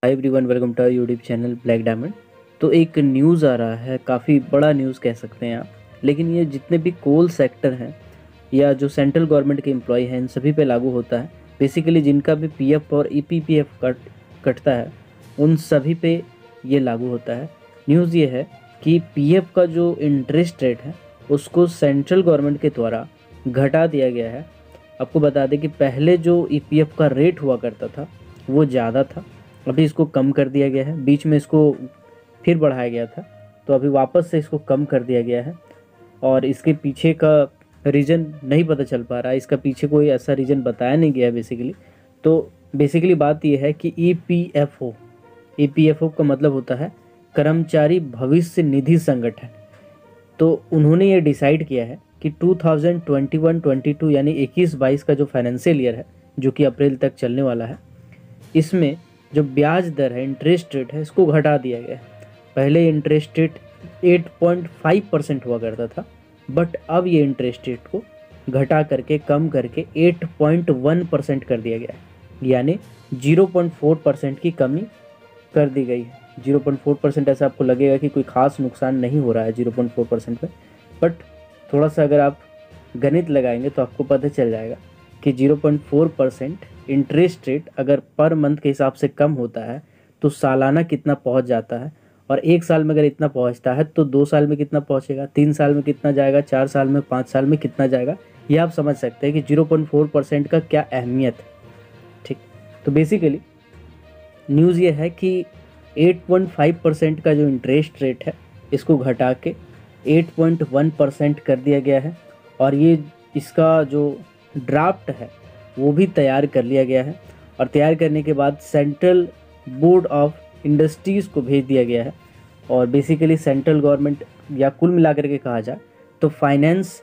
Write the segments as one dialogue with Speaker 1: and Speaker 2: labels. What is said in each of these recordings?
Speaker 1: Hi everyone, welcome to YouTube channel Black Diamond. तो एक news आ रहा है, काफ़ी बड़ा न्यूज़ कह सकते हैं आप। लेकिन ये जितने भी कोल सेक्टर हैं या जो सेंट्रल गवर्नमेंट के एम्प्लॉय हैं, इन सभी पे लागू होता है। बेसिकली जिनका भी पीएफ और ईपीपीएफ कटता है, उन सभी पे ये लागू होता है। न्यूज़ ये है कि पीएफ का जो इंटरेस्ट रेट है उसको सेंट्रल गवर्नमेंट के द्वारा घटा दिया गया है। आपको बता दें कि पहले जो ईपीएफ का रेट हुआ करता था वो ज़्यादा था, अभी इसको कम कर दिया गया है। बीच में इसको फिर बढ़ाया गया था, तो अभी वापस से इसको कम कर दिया गया है। और इसके पीछे का रीज़न नहीं पता चल पा रहा है, इसका पीछे कोई ऐसा रीज़न बताया नहीं गया है बेसिकली। तो बेसिकली बात यह है कि ईपीएफओ का मतलब होता है कर्मचारी भविष्य निधि संगठन। तो उन्होंने ये डिसाइड किया है कि 2021-22 यानी 21-22 का जो फाइनेंशियल ईयर है, जो कि अप्रैल तक चलने वाला है, इसमें जो ब्याज दर है, इंटरेस्ट रेट है, इसको घटा दिया गया है। पहले इंटरेस्ट रेट 8.5% हुआ करता था, बट अब ये इंटरेस्ट रेट को घटा करके कम करके 8.1% कर दिया गया है, यानी 0.4% की कमी कर दी गई है। 0.4% ऐसा आपको लगेगा कि कोई खास नुकसान नहीं हो रहा है 0.4% में, बट थोड़ा सा अगर आप गणित लगाएंगे तो आपको पता चल जाएगा कि 0.4% इंटरेस्ट रेट अगर पर मंथ के हिसाब से कम होता है तो सालाना कितना पहुंच जाता है, और एक साल में अगर इतना पहुंचता है तो 2 साल में कितना पहुंचेगा, 3 साल में कितना जाएगा, 4 साल में, 5 साल में कितना जाएगा। ये आप समझ सकते हैं कि 0.4% का क्या अहमियत है। ठीक, तो बेसिकली न्यूज़ ये है कि 8.5% का जो इंटरेस्ट रेट है इसको घटा के 8.1% कर दिया गया है। और ये इसका जो ड्राफ्ट है वो भी तैयार कर लिया गया है, और तैयार करने के बाद सेंट्रल बोर्ड ऑफ इंडस्ट्रीज़ को भेज दिया गया है। और बेसिकली सेंट्रल गवर्नमेंट या कुल मिलाकर के कहा जाए तो फाइनेंस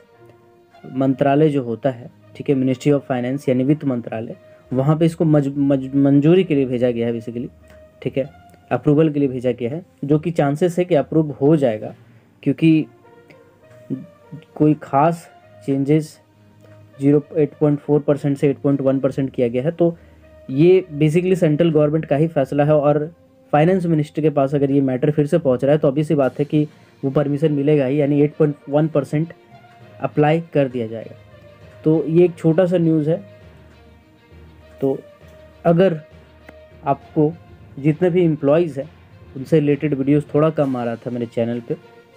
Speaker 1: मंत्रालय जो होता है, ठीक है, मिनिस्ट्री ऑफ फाइनेंस यानी वित्त मंत्रालय, वहाँ पे इसको मंजूरी के लिए भेजा गया है बेसिकली, ठीक है, अप्रूवल के लिए भेजा गया है, जो कि चांसेस है कि अप्रूव हो जाएगा, क्योंकि कोई ख़ास चेंजेस 8.4% से 8.1% किया गया है। तो ये बेसिकली सेंट्रल गवर्नमेंट का ही फैसला है, और फाइनेंस मिनिस्टर के पास अगर ये मैटर फिर से पहुंच रहा है तो अभी सी बात है कि वो परमिशन मिलेगा ही, यानी 8.1% अप्लाई कर दिया जाएगा। तो ये एक छोटा सा न्यूज़ है। तो अगर आपको जितने भी एम्प्लॉयज़ हैं उनसे रिलेटेड वीडियोस थोड़ा कम आ रहा था मेरे चैनल पे,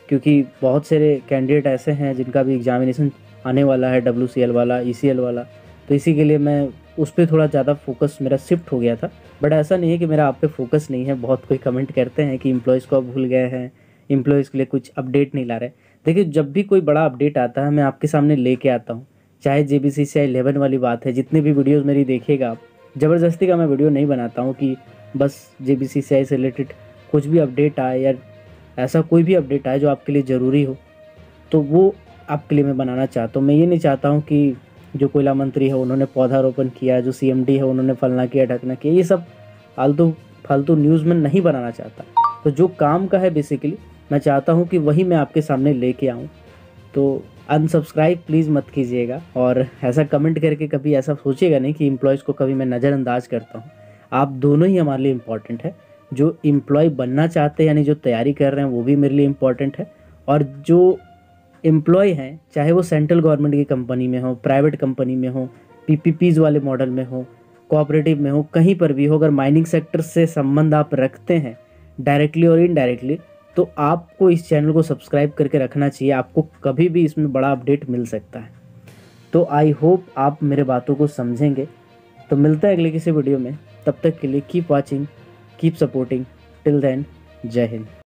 Speaker 1: क्योंकि बहुत सारे कैंडिडेट ऐसे हैं जिनका भी एग्जामिनेशन आने वाला है, WCL वाला, ECL वाला, तो इसी के लिए मैं उस पर थोड़ा ज़्यादा फोकस मेरा शिफ्ट हो गया था। बट ऐसा नहीं है कि मेरा आप पे फोकस नहीं है। बहुत कोई कमेंट करते हैं कि एम्प्लॉयज़ को भूल गए हैं, एम्प्लॉयज़ के लिए कुछ अपडेट नहीं ला रहे। देखिए, जब भी कोई बड़ा अपडेट आता है मैं आपके सामने लेके आता हूँ, चाहे JBCCI 11 वाली बात है। जितने भी वीडियोज़ मेरी देखिएगा आप, ज़बरदस्ती का मैं वीडियो नहीं बनाता हूँ कि बस JBCCI से रिलेटेड कुछ भी अपडेट आए या ऐसा कोई भी अपडेट आए जो आपके लिए ज़रूरी हो, तो वो आपके लिए मैं बनाना चाहता हूँ। मैं ये नहीं चाहता हूँ कि जो कोयला मंत्री है उन्होंने पौधारोपण किया, जो CMD है उन्होंने फलना किया, ढकना किया, ये सब फालतू न्यूज़ में नहीं बनाना चाहता। तो जो काम का है बेसिकली मैं चाहता हूँ कि वही मैं आपके सामने लेके आऊँ। तो अनसब्सक्राइब प्लीज़ मत कीजिएगा, और ऐसा कमेंट करके कभी ऐसा सोचिएगा नहीं कि एम्प्लॉयज़ को कभी मैं नज़रअंदाज करता हूँ। आप दोनों ही हमारे लिए इम्पॉर्टेंट है। जो एम्प्लॉय बनना चाहते हैं यानी जो तैयारी कर रहे हैं वो भी मेरे लिए इम्पॉर्टेंट है, और जो एम्प्लॉय हैं चाहे वो सेंट्रल गवर्नमेंट की कंपनी में हो, प्राइवेट कंपनी में हो, PPPs वाले मॉडल में हो, कोऑपरेटिव में हो, कहीं पर भी हो, अगर माइनिंग सेक्टर से संबंध आप रखते हैं डायरेक्टली और इनडायरेक्टली, तो आपको इस चैनल को सब्सक्राइब करके रखना चाहिए। आपको कभी भी इसमें बड़ा अपडेट मिल सकता है। तो आई होप आप मेरे बातों को समझेंगे। तो मिलता है अगले किसी वीडियो में, तब तक के लिए keep watching, keep supporting, till then, Jai Hind.